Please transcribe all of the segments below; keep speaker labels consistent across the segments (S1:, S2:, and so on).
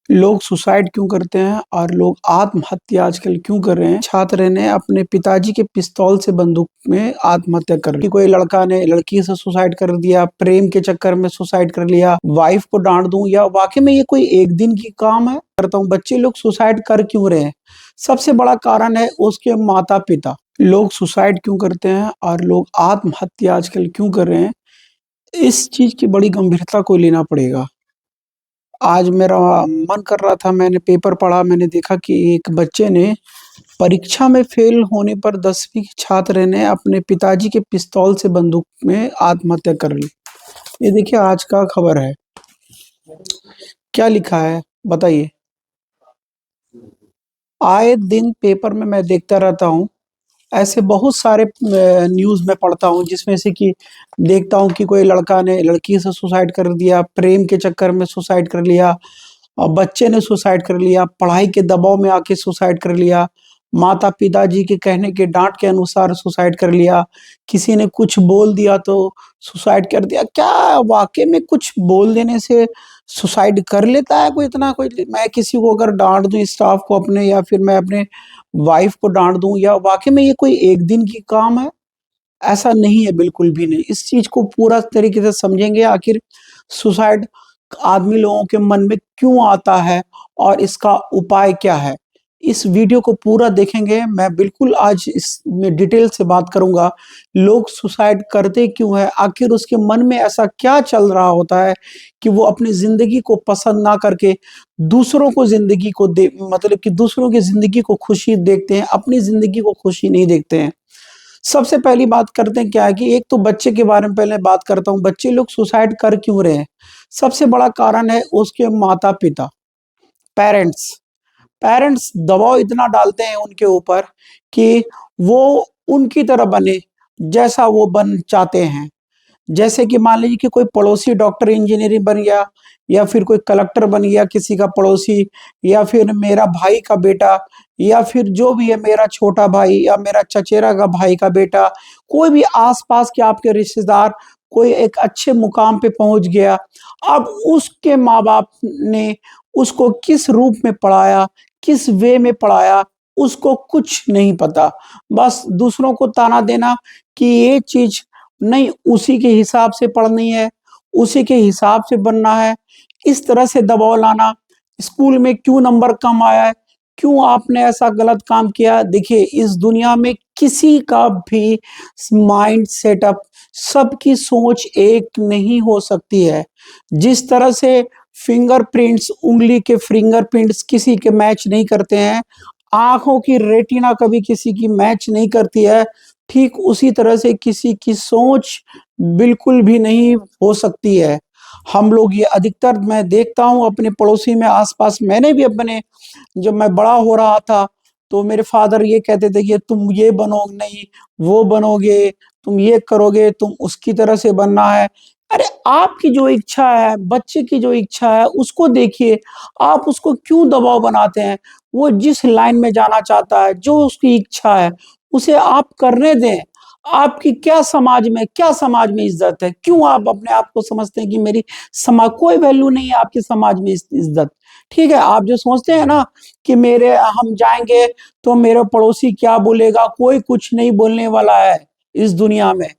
S1: लोग सुसाइड क्यों करते हैं और लोग आत्महत्या आजकल क्यों कर रहे हैं? छात्र ने अपने पिताजी के पिस्तौल से बंदूक में आत्महत्या कर ली। कोई लड़का ने लड़की से सुसाइड कर दिया, प्रेम के चक्कर में सुसाइड कर लिया, वाइफ को डांट दूं या वाकई में ये कोई एक दिन की काम है? करता हूँ, बच्चे लोग सुसाइड कर क्यों रहे हैं? सबसे बड़ा कारण है उसके माता पिता। लोग सुसाइड क्यों करते हैं और लोग आत्महत्या आजकल क्यों कर रहे हैं? इस चीज की बड़ी गंभीरता को लेना पड़ेगा। आज मेरा मन कर रहा था, मैंने पेपर पढ़ा, मैंने देखा कि एक बच्चे ने परीक्षा में फेल होने पर 10वीं के छात्र ने अपने पिताजी के पिस्तौल से बंदूक में आत्महत्या कर ली। ये देखिए आज का खबर है। क्या लिखा है बताइए? आए दिन पेपर में मैं देखता रहता हूँ, ऐसे बहुत सारे न्यूज़ में पढ़ता हूँ जिसमें से कि देखता हूँ कि कोई लड़का ने लड़की से सुसाइड कर दिया, प्रेम के चक्कर में सुसाइड कर लिया और बच्चे ने सुसाइड कर लिया, पढ़ाई के दबाव में आके सुसाइड कर लिया, माता-पिता जी के कहने के डाँट के अनुसार सुसाइड कर लिया, किसी ने कुछ बोल दिया तो सुसाइड कर दिया। क्या वाक़ई में कुछ बोल देने से सुसाइड कर लेता है कोई इतना? कोई मैं किसी को अगर डाँट दूँ स्टाफ को अपने या फिर मैं अपने वाइफ़ को डाँट दूँ या वाक़ई में ये कोई एक दिन की काम है? ऐसा नहीं है, बिल्कुल भी नहीं। इस चीज़ को पूरा तरीके से समझेंगे आखिर सुसाइड आदमी लोगों के मन में क्यों आता है और इसका उपाय क्या है? इस वीडियो को पूरा देखेंगे, मैं बिल्कुल आज इसमें डिटेल से बात करूँगा। लोग सुसाइड करते क्यों हैं? आखिर उसके मन में ऐसा क्या चल रहा होता है कि वो अपनी ज़िंदगी को पसंद ना करके दूसरों को ज़िंदगी को दे मतलब कि दूसरों की ज़िंदगी को खुशी देखते हैं, अपनी ज़िंदगी को खुशी नहीं देखते हैं। सबसे पहली बात करते हैं क्या है कि एक तो बच्चे के बारे में पहले बात करता हूँ, बच्चे लोग सुसाइड कर क्यों रहे हैं? सबसे बड़ा कारण है उसके माता-पिता, पेरेंट्स। पेरेंट्स दबाव इतना डालते हैं उनके ऊपर कि वो उनकी तरह बने, जैसा वो बन चाहते हैं। जैसे कि मान लीजिए कि कोई पड़ोसी डॉक्टर इंजीनियरिंग बन गया या फिर कोई कलेक्टर बन गया किसी का पड़ोसी या फिर मेरा भाई का बेटा या फिर जो भी है मेरा छोटा भाई या मेरा चचेरा का भाई का बेटा, कोई भी आस-पास के आपके रिश्तेदार कोई एक अच्छे मुकाम पे पहुँच गया। अब उसके माँ-बाप ने उसको किस रूप में पढ़ाया, किस वे में पढ़ाया, उसको कुछ नहीं पता। बस दूसरों को ताना देना कि ये चीज़ नहीं, उसी के हिसाब से पढ़नी है, उसी के हिसाब से बनना है, इस तरह से दबाव लाना, स्कूल में क्यों नंबर कम आया है, क्यों आपने ऐसा गलत काम किया? देखिए, इस दुनिया में किसी का भी माइंड सेटअप, सबकी सोच एक नहीं हो सकती है। जिस तरह से फिंगरप्रिंट्स, उँगली के फिंगरप्रिंट्स किसी के मैच नहीं करते हैं, आँखों की रेटिना कभी किसी की मैच नहीं करती है, ठीक उसी तरह से किसी की सोच बिल्कुल भी नहीं हो सकती है। हम लोग ये अधिकतर मैं देखता हूँ अपने पड़ोसी में आस-पास मैंने भी अपने जब मैं बड़ा हो रहा था, तो मेरे फ़ादर ये कहते थे कि तुम ये बनो नहीं, वो बनोगे, तुम ये करोगे, तुम उसकी तरह से बनना है। अरे! आपकी जो इच्छा है, बच्चे की जो इच्छा है, उसको देखिए, आप उसको क्यों दबाव बनाते हैं? वो जिस लाइन में जाना चाहता है, जो उसकी इच्छा है, उसे आप करने दें। आपकी क्या समाज में इज़्ज़त है? क्यों आप अपने आप को समझते हैं कि मेरी कोई वैल्यू नहीं है आपके समाज में इज़्ज़त। ठीक है, आप जो सोचते हैं ना कि मेरे हम जाएँगे तो मेरा पड़ोसी क्या बोलेगा, कोई कुछ नहीं बोलने वाला है इस दुनिया में।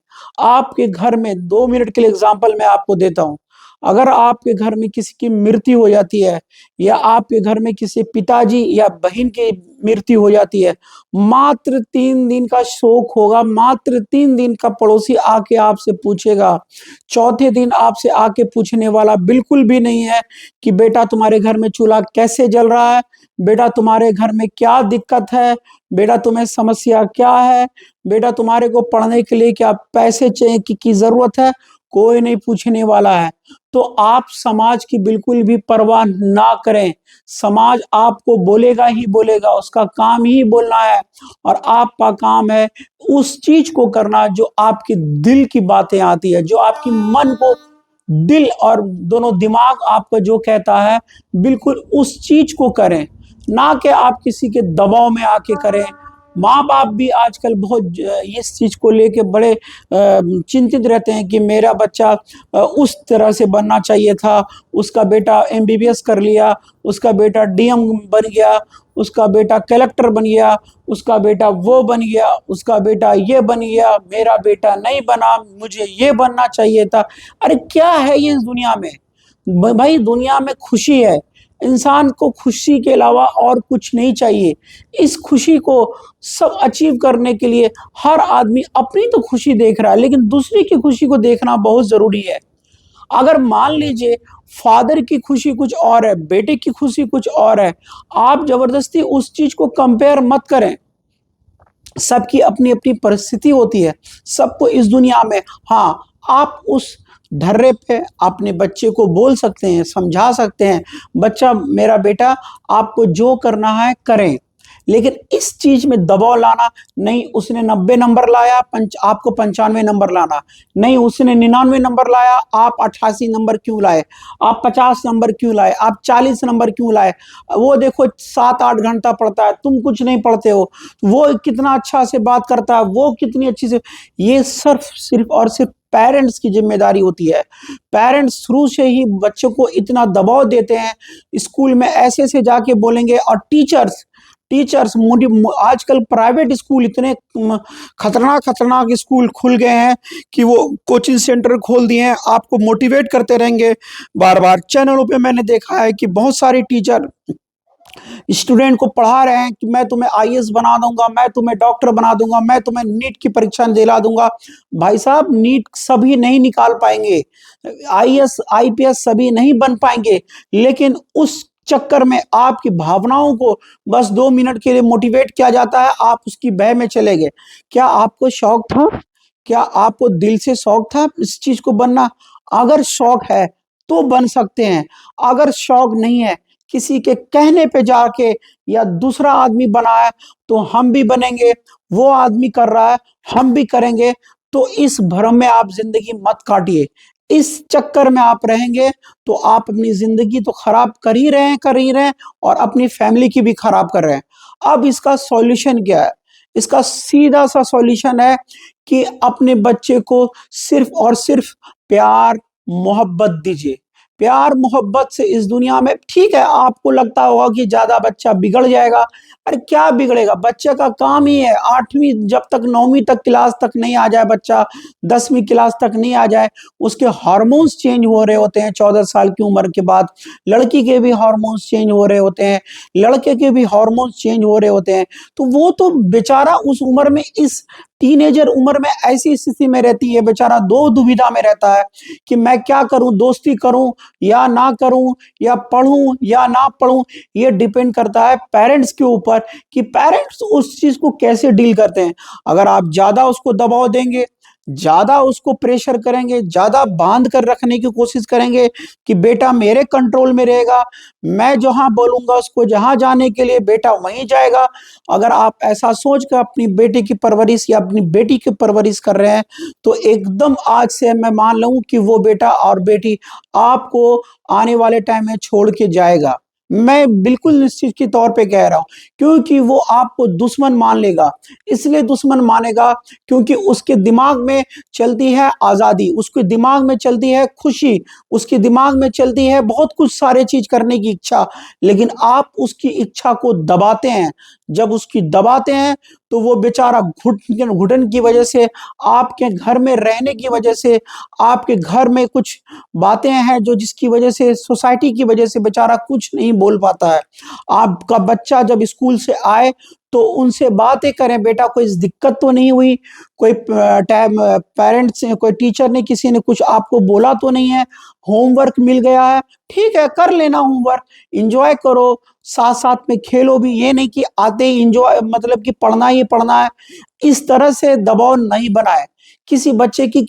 S1: आपके घर में 2 मिनट के लिए एग्ज़ाम्पल मैं आपको देता हूँ। अगर आपके घर में किसी की मृत्यु हो जाती है या आपके घर में किसी पिताजी या बहन की मृत्यु हो जाती है, मात्र 3 दिन का शोक होगा, मात्र 3 दिन का पड़ोसी आके आपसे पूछेगा। चौथे दिन आपसे आके पूछने वाला बिल्कुल भी नहीं है कि बेटा तुम्हारे घर में चूल्हा कैसे जल रहा है? बेटा तुम्हारे घर में क्या दिक्कत है? बेटा तुम्हें समस्या क्या है? बेटा तुम्हारे को पढ़ने के लिए क्या पैसे चाहिए की ज़रूरत है? कोई नहीं पूछने वाला है। तो आप समाज की बिल्कुल भी परवाह ना करें। समाज आपको बोलेगा ही बोलेगा, उसका काम ही बोलना है और आपका काम है उस चीज़ को करना जो आपके दिल की बातें आती है, जो आपकी मन को दिल और दोनों दिमाग आपका जो कहता है, बिल्कुल उस चीज़ को करें, ना कि आप किसी के दबाव में आके करें। माँ-बाप भी आजकल बहुत इस चीज़ को लेके बड़े चिंतित रहते हैं कि मेरा बच्चा उस तरह से बनना चाहिए था, उसका बेटा एमबीबीएस कर लिया, उसका बेटा डीएम बन गया, उसका बेटा कलेक्टर बन गया, उसका बेटा वो बन गया, उसका बेटा ये बन गया, मेरा बेटा नहीं बना, मुझे ये बनना चाहिए था। अरे क्या है ये इस दुनिया में? भाई दुनिया में खुशी है, इंसान को खुशी के अलावा और कुछ नहीं चाहिए। इस खुशी को सब अचीव करने के लिए हर आदमी अपनी तो खुशी देख रहा है, लेकिन दूसरे की खुशी को देखना बहुत ज़रूरी है। अगर मान लीजिए फादर की खुशी कुछ और है, बेटे की खुशी कुछ और है, आप ज़बरदस्ती उस चीज़ को कंपेयर मत करें। सबकी अपनी-अपनी परिस्थिति होती है, सबको इस दुनिया में हाँ, आप उस ढर्रे पे अपने बच्चे को बोल सकते हैं, समझा सकते हैं, बच्चा मेरा बेटा आपको जो करना है करें। लेकिन इस चीज़ में दबाव लाना, नहीं उसने 90 नंबर लाया आपको 95 नंबर लाना, नहीं उसने 99 नंबर लाया, आप 88 नंबर क्यों लाए? आप 50 नंबर क्यों लाए? आप 40 नंबर क्यों लाए? वो देखो 7-8 घंटा पढ़ता है, तुम कुछ नहीं पढ़ते हो। वो कितना अच्छा से बात करता है, वो कितनी अच्छी से ये सिर्फ़ और सिर्फ़ पेरेंट्स की ज़िम्मेदारी होती है। पेरेंट्स शुरू से ही बच्चों को इतना दबाव देते हैं, स्कूल में ऐसे-ऐसे जाके बोलेंगे और टीचर्स टीचर्स मोटी मो आजकल प्राइवेट स्कूल इतने खतरनाक-खतरनाक स्कूल खुल गए हैं कि वो कोचिंग सेंटर खोल दिए हैं, आपको मोटिवेट करते रहेंगे बार-बार। चैनलों पे मैंने देखा है कि बहुत सारे टीचर स्टूडेंट को पढ़ा रहे हैं कि मैं तुम्हें आईएएस बना दूँगा, मैं तुम्हें डॉक्टर बना दूँगा, मैं तुम्हें नीट की परीक्षा दिला दूँगा। भाई साहब नीट सभी नहीं निकाल पाएँगे, आईएएस, आईपीएस सभी नहीं बन पाएँगे, लेकिन उस चक्कर में आपकी भावनाओं को बस 2 मिनट के लिए मोटिवेट किया जाता है, आप उसकी भय में चले गए। क्या आपको शौक था? क्या आपको दिल से शौक था इस चीज़ को बनना? अगर शौक है, तो बन सकते हैं, अगर शौक नहीं है, किसी के कहने पे जाके या दूसरा आदमी बना है, तो हम भी बनेंगे, वो आदमी कर रहा है, हम भी करेंगे, तो इस भ्रम में आप ज़िंदगी मत काटिए। इस चक्कर में आप रहेंगे, तो आप अपनी ज़िंदगी तो खराब कर ही रहे हैं और अपनी फैमिली की भी खराब कर रहे हैं। अब इसका सॉल्यूशन क्या है? इसका सीधा-सा सॉल्यूशन है कि अपने बच्चे को सिर्फ़ और सिर्फ़ प्यार, मोहब्बत दीजिए। प्यार, मोहब्बत से इस दुनिया में ठीक है, आपको लगता होगा कि ज़्यादा बच्चा बिगड़ जाएगा। अरे क्या बिगड़ेगा? बच्चे का काम ही है 8वीं जब तक 9वीं तक क्लास तक नहीं आ जाए बच्चा, 10वीं क्लास तक नहीं आ जाए, उसके हार्मोन्स चेंज हो रहे होते हैं 14 साल की उम्र के बाद। लड़की के भी हार्मोन्स चेंज हो रहे होते हैं, लड़के के भी हार्मोन्स चेंज हो रहे होते हैं। तो वो तो बेचारा उस उम्र में इस टीनेजर उम्र में ऐसी स्थिति में रहती है, बेचारा 2 दुविधा में रहता है कि मैं क्या करूँ, दोस्ती करूँ या ना करूँ या पढ़ूँ या ना पढ़ूँ? ये डिपेंड करता है पेरेंट्स के ऊपर कि पेरेंट्स उस चीज़ को कैसे डील करते हैं। अगर आप ज़्यादा उसको दबाव देंगे, ज़्यादा उसको प्रेशर करेंगे, ज़्यादा बाँध कर रखने की कोशिश करेंगे कि बेटा मेरे कंट्रोल में रहेगा, मैं जहाँ बोलूँगा उसको जहाँ जाने के लिए बेटा वहीं जाएगा। अगर आप ऐसा सोच कर अपनी बेटे की परवरिश या अपनी बेटी की परवरिश कर रहे हैं, तो एकदम आज से मैं मान लूँ कि वो बेटा और बेटी आपको आने वाले टाइम में छोड़ के जाएगा। मैं बिल्कुल निश्चित के तौर पे कह रहा हूँ, क्योंकि वो आपको दुश्मन मान लेगा। इसलिए दुश्मन मानेगा क्योंकि उसके दिमाग में चलती है आज़ादी, उसके दिमाग में चलती है खुशी, उसके दिमाग में चलती है बहुत कुछ सारे चीज़ करने की इच्छा, लेकिन आप उसकी इच्छा को दबाते हैं। जब उसकी दबाते हैं, तो वो बेचारा घुटन की वजह से, आपके घर में रहने की वजह से, आपके घर में कुछ बातें हैं जो जिसकी वजह से सोसाइटी की वजह से बेचारा कुछ नहीं बोल पाता है। आपका बच्चा जब स्कूल से आए, तो उनसे बातें करें, बेटा कोई दिक्कत तो नहीं हुई? कोई पेरेंट्स ने, कोई टीचर ने, किसी ने कुछ आपको बोला तो नहीं है? होमवर्क मिल गया है, ठीक है कर लेना होमवर्क, एन्जॉय करो, साथ-साथ में खेलो भी, ये नहीं कि आते ही एन्जॉय मतलब कि पढ़ना ही पढ़ना है। इस तरह से दबाव नहीं बनाएँ। किसी बच्चे की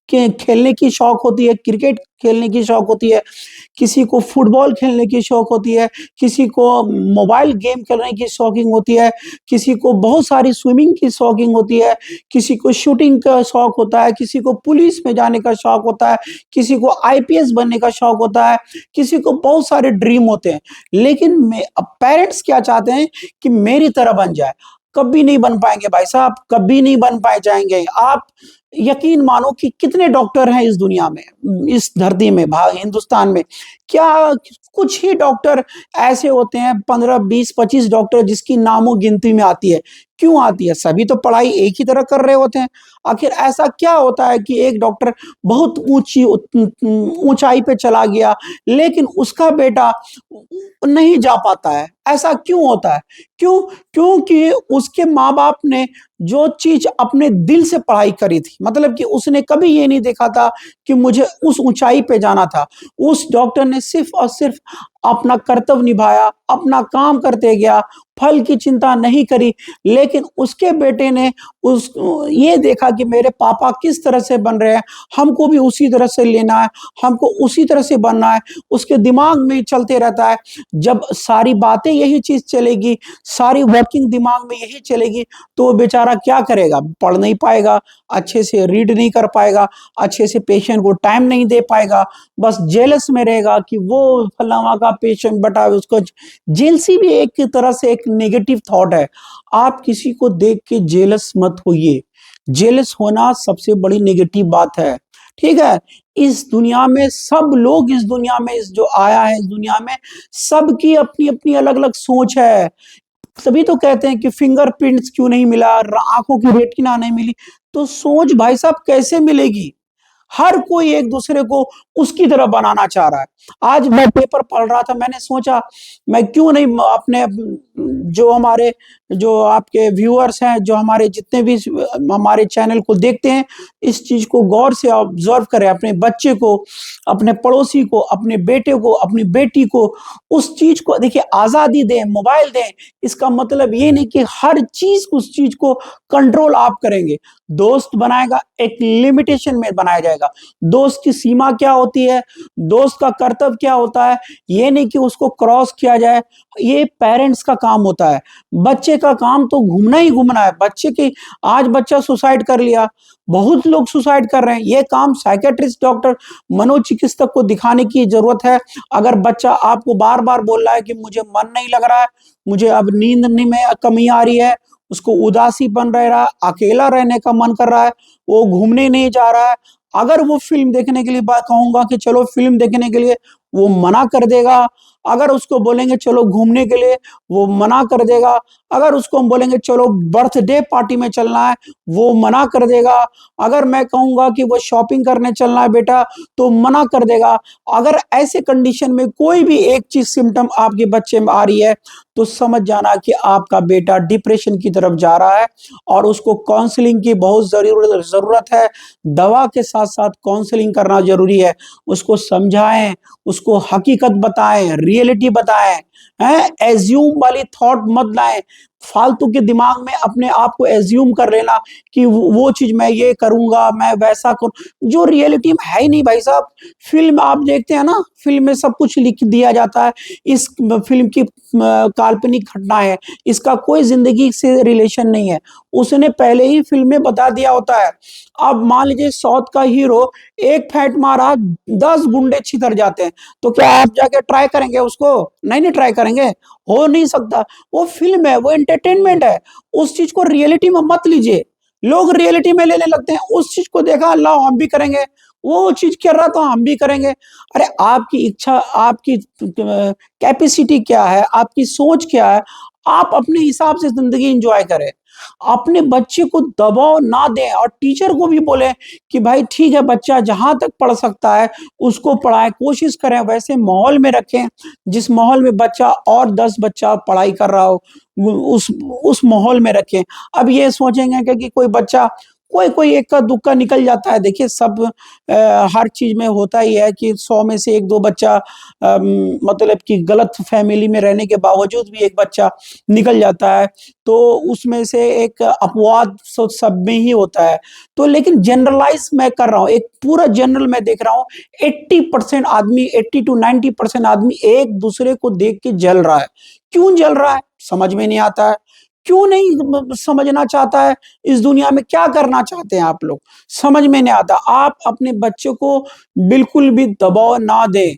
S1: खेलने की शौक होती है, क्रिकेट खेलने की शौक होती है, किसी को फुटबॉल खेलने की शौक होती है, किसी को मोबाइल गेम खेलने की शौकीन होती है, किसी को बहुत सारी स्विमिंग की शौकीन होती है, किसी को शूटिंग का शौक होता है, किसी को पुलिस में जाने का शौक होता है, किसी को आईपीएस बनने का शौक होता है, किसी को बहुत सारे ड्रीम होते हैं। लेकिन पेरेंट्स क्या चाहते हैं कि मेरी तरह बन जाए। कभी नहीं बन पाएँगे भाई साहब, कभी नहीं बन पाए जाएँगे। आप यकीन मानो कि कितने डॉक्टर हैं इस दुनिया में, इस धरती में, हिंदुस्तान में। क्या कुछ ही डॉक्टर ऐसे होते हैं, 15, 20, 25 डॉक्टर जिसकी नामो-गिनती में आती है। क्यों आती है? सभी तो पढ़ाई एक ही तरह कर रहे होते हैं। आखिर ऐसा क्या होता है कि एक डॉक्टर बहुत ऊँचाई पे चला गया, लेकिन उसका बेटा नहीं जा पाता है? ऐसा क्यों होता है? क्यों? क्योंकि उसके माँ-बाप ने जो चीज़ अपने दिल से पढ़ाई करी थी, मतलब कि उसने कभी ये नहीं देखा था कि मुझे उस ऊँचाई पे जाना था। उस डॉक्टर ने सिर्फ़ और सिर्फ़ अपना कर्तव्य निभाया, अपना काम करते गया, फल की चिंता नहीं करी, लेकिन उसके बेटे ने उस ये देखा कि मेरे पापा किस तरह से बन रहे हैं, हमको भी उसी तरह से लेना है, हमको उसी तरह से बनना है, उसके दिमाग में चलते रहता है। जब सारी बातें यही चीज़ चलेगी, सारी वर्किंग दिमाग में यही चलेगी, तो वो बेचारा क्या करेगा? पढ़ नहीं पाएगा, अच्छे से रीड नहीं कर पाएगा, अच्छे से पेशेंट को टाइम नहीं दे पाएगा, बस जेलस में रहेगा कि वो फलाना का पेशेंट बटा उसको जेलसी भी एक तरह से एक नेगेटिव थॉट है। आप किसी को देख के जेलस मत होइए। जेलस होना सबसे बड़ी नेगेटिव बात है। ठीक है? इस दुनिया में सब लोग इस दुनिया में इस जो आया है इस दुनिया में, सबकी अपनी-अपनी अलग-अलग सोच है। सभी तो कहते हैं कि फिंगरप्रिंट्स क्यों नहीं मिला, आँखों की रेटिना नहीं मिली, तो सोच भाई साहब कैसे मिलेगी? हर कोई एक-दूसरे को उसकी तरह बनाना चाह रहा है। आज मैं पेपर पढ़ रहा था, मैंने सोचा मैं क्यों नहीं अपने जो हमारे जो आपके व्यूअर्स हैं, जो हमारे जितने भी हमारे चैनल को देखते हैं, इस चीज़ को गौर से ऑब्ज़र्व करें, अपने बच्चे को, अपने पड़ोसी को, अपने बेटे को, अपनी बेटी को, उस चीज़ को देखिए आज़ादी दें, मोबाइल दें, इसका मतलब ये नहीं कि हर चीज़ उस चीज़ को कंट्रोल आप करेंगे। दोस्त बनाएगा, एक लिमिटेशन में बनाया जाएगा। दोस्त की सीमा क्या होती है, दोस्त का कर्तव्य क्या होता है, ये नहीं कि उसको क्रॉस किया जाए, ये पेरेंट्स का काम होता है। बच्चे का काम तो घूमना ही घूमना है, बच्चे की आज बच्चा सुसाइड कर लिया, बहुत लोग सुसाइड कर रहे हैं, ये काम साइकियाट्रिस्ट डॉक्टर, मनोचिकित्सक को दिखाने की ज़रूरत है। अगर बच्चा आपको बार-बार बोल रहा है कि मुझे मन नहीं लग रहा है, मुझे अब नींद नहीं में कमी आ रही है, उसको उदासीपन रह रहा है, अकेला रहने का मन कर रहा है, वो घूमने नहीं जा रहा है। अगर वो फ़िल्म देखने के लिए कहूँगा कि चलो फ़िल्म देखने के लिए, वो मना कर देगा। अगर उसको बोलेंगे चलो घूमने के लिए, वो मना कर देगा। अगर उसको हम बोलेंगे चलो बर्थडे पार्टी में चलना है, वो मना कर देगा। अगर मैं कहूँगा कि वो शॉपिंग करने चलना है बेटा, तो मना कर देगा। अगर ऐसे कंडीशन में कोई भी एक चीज़ सिम्पटम आपके बच्चे में आ रही है, तो समझ जाना कि आपका बेटा डिप्रेशन की तरफ जा रहा है और उसको काउंसलिंग की बहुत ज़रूरत है। दवा के साथ-साथ काउंसलिंग करना ज़रूरी है। उसको समझाएँ, उसको हकीकत बताएँ, रियलिटी बताएँ, हैं? एज़्यूम वाली थॉट मत लाएँ। फालतू के दिमाग में अपने आप को एज़्यूम कर लेना कि वो चीज़ मैं ये करूँगा, मैं वैसा करूँ, जो रियलिटी में है ही नहीं भाई साहब। फ़िल्म आप देखते हैं ना, फ़िल्म में सब कुछ लिख दिया जाता है। इस फ़िल्म की काल्पनिक घटना है, इसका कोई ज़िंदगी से रिलेशन नहीं है। उसने पहले ही फ़िल्म में बता दिया होता है। अब मान लीजिए साउथ का हीरो एक फेंट मारा, 10 गुंडे छितर जाते हैं, तो क्या आप जाके ट्राई करेंगे उसको? नहीं ट्राई करेंगे, हो नहीं सकता। वो फ़िल्म है, वो एंटरटेनमेंट है, उस चीज़ को रियलिटी में मत लीजिए। लोग रियलिटी में लेने लगते हैं, उस चीज़ को देखा लाओ हम भी करेंगे, वो चीज़ कर रहा तो हम भी करेंगे। अरे आपकी इच्छा, आपकी कैपेसिटी क्या है, आपकी सोच क्या है, आप अपने हिसाब से ज़िंदगी एन्जॉय करें। अपने बच्चे को दबाव ना दें और टीचर को भी बोलें कि भाई ठीक है बच्चा जहाँ तक पढ़ सकता है, उसको पढ़ाएँ, कोशिश करें वैसे माहौल में रखें, जिस माहौल में बच्चा और 10 बच्चा पढ़ाई कर रहा हो, उ उस माहौल में रखें। अब ये सोचेंगे कि कोई बच्चा कोई इक्का-दुक्का निकल जाता है, देखिए सब हर चीज़ में होता ही है कि 100 में से 1-2 बच्चा मतलब कि गलत फैमिली में रहने के बावजूद भी एक बच्चा निकल जाता है, तो उसमें से एक अपवाद सब में ही होता है। तो लेकिन जनरलाइज़ मैं कर रहा हूँ, एक पूरा जनरल मैं देख रहा हूँ, 80% आदमी 80 टू 90% आदमी एक-दूसरे को देख के जल रहा है। क्यों जल रहा है? समझ में नहीं आता है। क्यों नहीं समझना चाहता है, इस दुनिया में क्या करना चाहते हैं आप लोग? समझ में नहीं आता। आप अपने बच्चे को बिल्कुल भी दबाव ना दें।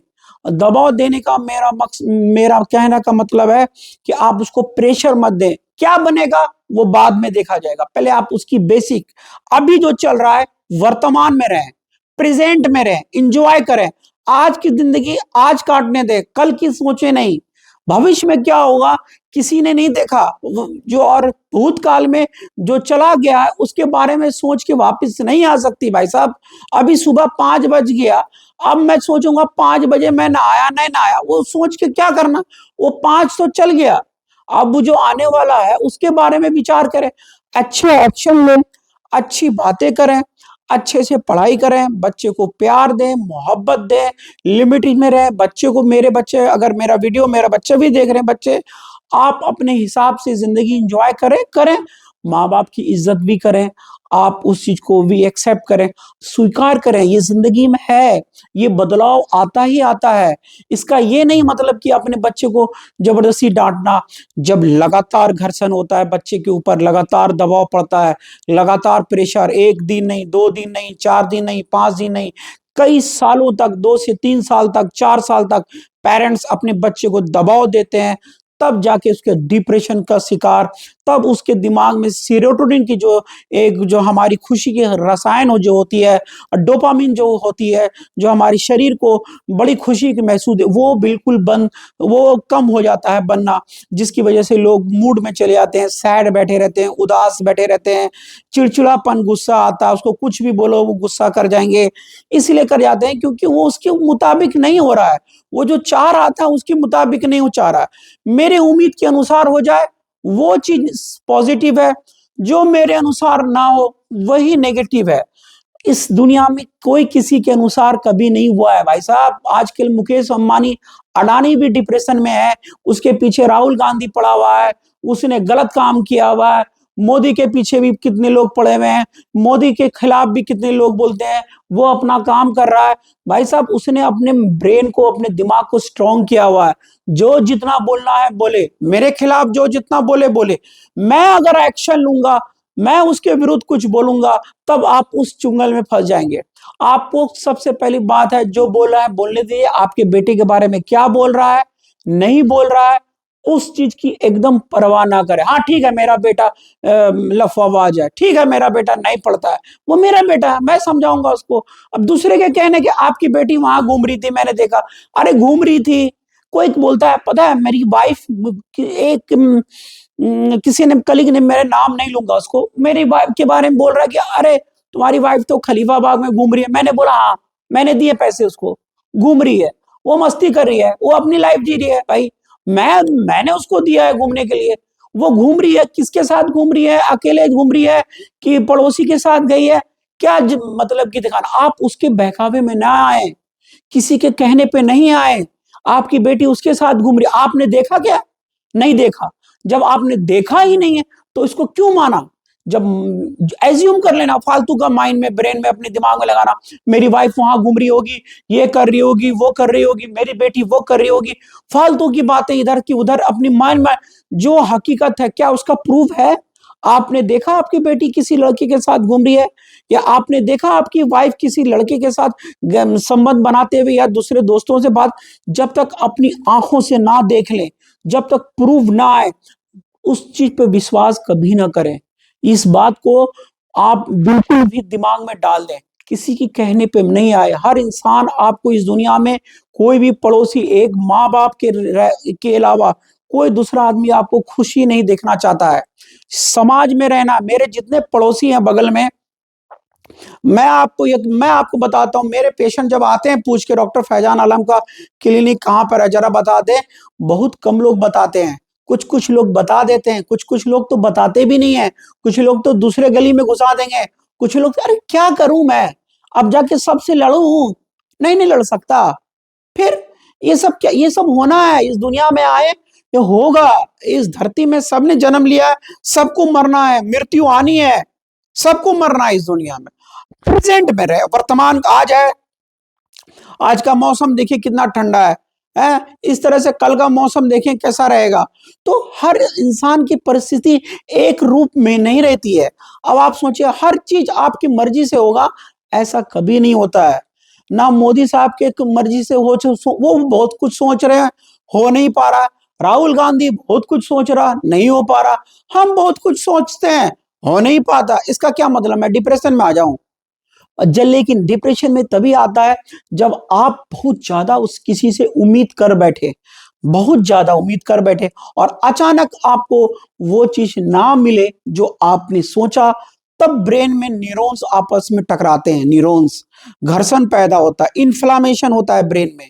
S1: दबाव देने का मेरा कहने का मतलब है कि आप उसको प्रेशर मत दें। क्या बनेगा वो बाद में देखा जाएगा, पहले आप उसकी बेसिक, अभी जो चल रहा है वर्तमान में रहें, प्रेजेंट में रहें, इंजॉय करें, आज की जिंदगी आज काटने दे, कल की सोचे नहीं, भविष्य में क्या होगा किसी ने नहीं देखा, जो और भूतकाल में जो चला गया है उसके बारे में सोच के वापस नहीं आ सकती भाई साहब। अभी सुबह 5 बज गया, अब मैं सोचूंगा 5 बजे मैं नहाया नहीं नहाया, वो सोच के क्या करना, वो 5 तो चल गया, अब वो जो आने वाला है उसके बारे में विचार करें, अच्छे एक्शन लें, अच्छी बातें करें, अच्छे से पढ़ाई करें, बच्चे को प्यार दें, मोहब्बत दें, लिमिट में रहें, बच्चे को, मेरे बच्चे, अगर मेरा वीडियो मेरा बच्चे भी देख रहे हैं, बच्चे आप अपने हिसाब से जिंदगी एंजॉय करें करें, माँ बाप की इज्जत भी करें, आप उस चीज को भी एक्सेप्ट करें, स्वीकार करें, ये जिंदगी में है, ये बदलाव आता ही आता है। इसका ये नहीं मतलब कि अपने बच्चे को जबरदस्ती डांटना, जब लगातार घर्षण होता है बच्चे के ऊपर, लगातार दबाव पड़ता है, लगातार प्रेशर, 1 दिन नहीं, 2 दिन नहीं, 4 दिन नहीं, 5 दिन नहीं, कई सालों तक, 2 से 3 साल तक, 4 साल तक पेरेंट्स अपने बच्चे को दबाव देते हैं, तब जाके उसके डिप्रेशन का शिकार, तब उसके दिमाग में सीरोटोनिन की जो एक जो हमारी खुशी की रसायन हो जो होती है, डोपामिन जो होती है, जो हमारी शरीर को बड़ी खुशी की महसूस, वो बिल्कुल बंद, वो कम हो जाता है बनना, जिसकी वजह से लोग मूड में चले जाते हैं, सैड बैठे रहते हैं, उदास बैठे रहते हैं, चिड़चिड़ापन, गुस्सा आता है, उसको कुछ भी बोलो वो गुस्सा कर जाएंगे, इसलिए कर जाते हैं क्योंकि वो उसके मुताबिक नहीं हो रहा है, वो जो चाह रहा था उसके मुताबिक नहीं हो चाह रहा है, मेरे उम्मीद के अनुसार हो जाए वो चीज पॉजिटिव है, जो मेरे अनुसार ना हो वही नेगेटिव है। इस दुनिया में कोई किसी के अनुसार कभी नहीं हुआ है भाई साहब। आजकल मुकेश अंबानी, अडानी भी डिप्रेशन में है, उसके पीछे राहुल गांधी पड़ा हुआ है, उसने गलत काम किया हुआ है, मोदी के पीछे भी कितने लोग पड़े हुए हैं, मोदी के खिलाफ भी कितने लोग बोलते हैं, वो अपना काम कर रहा है भाई साहब, उसने अपने ब्रेन को, अपने दिमाग को स्ट्रॉन्ग किया हुआ है, जो जितना बोलना है बोले, मेरे खिलाफ जो जितना बोले बोले, मैं अगर एक्शन लूंगा, मैं उसके विरुद्ध कुछ बोलूंगा, तब आप उस चुंगल में फंस जाएंगे। आपको सबसे पहली बात है, जो बोल रहा है बोलने दीजिए, आपके बेटे के बारे में क्या बोल रहा है, नहीं बोल रहा है, उस चीज की एकदम परवाह ना करें। हाँ ठीक है मेरा बेटा लफाबाज है, ठीक है मेरा बेटा नहीं पढ़ता है, वो मेरा बेटा है, मैं समझाऊंगा उसको। अब दूसरे के कहने कि आपकी बेटी वहां घूम रही थी मैंने देखा, अरे घूम रही थी, कोई बोलता है पता है मेरी वाइफ, एक किसी ने, कलीग ने, मेरे नाम नहीं लूंगा उसको, मेरी वाइफ के बारे में बोल रहा है कि अरे तुम्हारी वाइफ तो खलीफा बाग में घूम रही है, मैंने बोला हाँ, मैंने दिए पैसे उसको, घूम रही है, वो मस्ती कर रही है, वो अपनी लाइफ जी रही है भाई, मैंने उसको दिया है घूमने के लिए, वो घूम रही है, किसके साथ घूम रही है, अकेले घूम रही है कि पड़ोसी के साथ गई है, क्या मतलब की दिखाना, आप उसके बहकावे में ना आए, किसी के कहने पे नहीं आए, आपकी बेटी उसके साथ घूम रही, आपने देखा क्या, नहीं देखा, जब आपने देखा ही नहीं है तो इसको क्यों माना, जब एज्यूम कर लेना, फालतू का माइंड में, ब्रेन में, अपने दिमाग में लगाना, मेरी वाइफ वहां घूम रही होगी, ये कर रही होगी, वो कर रही होगी, मेरी बेटी वो कर रही होगी, फालतू की बातें इधर की उधर, अपनी माइंड में, जो हकीकत है क्या उसका प्रूफ है, आपने देखा आपकी बेटी किसी लड़के के साथ घूम रही है, या आपने देखा आपकी वाइफ किसी लड़के के साथ संबंध बनाते हुए या दूसरे दोस्तों से बात, जब तक अपनी आंखों से ना देख लें, जब तक प्रूफ ना आए, उस चीज पे विश्वास कभी ना करें। इस बात को आप बिल्कुल भी दिमाग में डाल दें, किसी की कहने पे नहीं आए, हर इंसान आपको इस दुनिया में, कोई भी पड़ोसी, एक माँ बाप के अलावा कोई दूसरा आदमी आपको खुशी नहीं देखना चाहता है। समाज में रहना, मेरे जितने पड़ोसी हैं बगल में, मैं आपको बताता हूँ, मेरे पेशेंट जब आते हैं पूछ के डॉक्टर फैजान आलम का क्लिनिक कहाँ पर है जरा बता दे, बहुत कम लोग बताते हैं, कुछ कुछ लोग बता देते हैं, कुछ कुछ लोग तो बताते भी नहीं है, कुछ लोग तो दूसरे गली में घुसा देंगे, कुछ लोग अरे क्या करूं मैं, अब जाके सबसे लड़ूं, नहीं नहीं लड़ सकता, फिर ये सब क्या, ये सब होना है, इस दुनिया में आए ये होगा, इस धरती में सबने जन्म लिया है, सबको मरना है, मृत्यु आनी है, सबको मरना है इस दुनिया में, प्रेजेंट में रहे, वर्तमान आज है, आज का मौसम देखिए कितना ठंडा है, इस तरह से कल का मौसम देखें कैसा रहेगा, तो हर इंसान की परिस्थिति एक रूप में नहीं रहती है। अब आप सोचिए हर चीज आपकी मर्जी से होगा, ऐसा कभी नहीं होता है, ना मोदी साहब के मर्जी से हो, वो बहुत कुछ सोच रहे हैं, हो नहीं पा रहा है, राहुल गांधी बहुत कुछ सोच रहा, नहीं हो पा रहा। हम बहुत कुछ सोचते हैं, हो नहीं पाता। इसका क्या मतलब मैं डिप्रेशन में आ जाऊं? लेकिन डिप्रेशन में तभी आता है जब आप बहुत ज्यादा उस किसी से उम्मीद कर बैठे, बहुत ज्यादा उम्मीद कर बैठे, और अचानक आपको वो चीज ना मिले जो आपने सोचा। तब ब्रेन में न्यूरॉन्स आपस में टकराते हैं, न्यूरॉन्स, घर्षण पैदा होता है, इन्फ्लामेशन होता है ब्रेन में।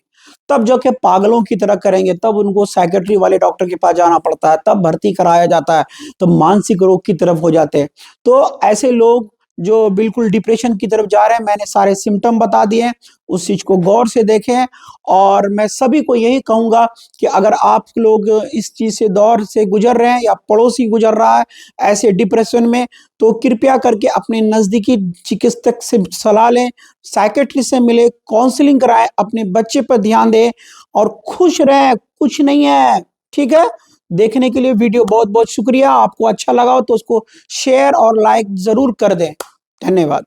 S1: तब जो कि पागलों की तरह करेंगे, तब उनको साइकेट्री वाले डॉक्टर के पास जाना पड़ता है, तब भर्ती कराया जाता है, तो मानसिक रोग की तरफ हो जाते हैं। तो ऐसे लोग जो बिल्कुल डिप्रेशन की तरफ जा रहे हैं, मैंने सारे सिम्टम बता दिए हैं, उस चीज को गौर से देखें। और मैं सभी को यही कहूंगा कि अगर आप लोग इस चीज से, दौर से गुजर रहे हैं, या पड़ोसी गुजर रहा है ऐसे डिप्रेशन में, तो कृपया करके अपने नजदीकी चिकित्सक से सलाह लें, साइकेट्रिस्ट से मिले, काउंसलिंग कराएं, अपने बच्चे पर ध्यान दें और खुश रहें। कुछ नहीं है, ठीक है। देखने के लिए वीडियो बहुत बहुत शुक्रिया। आपको अच्छा लगा हो तो उसको शेयर और लाइक जरूर कर दें। धन्यवाद।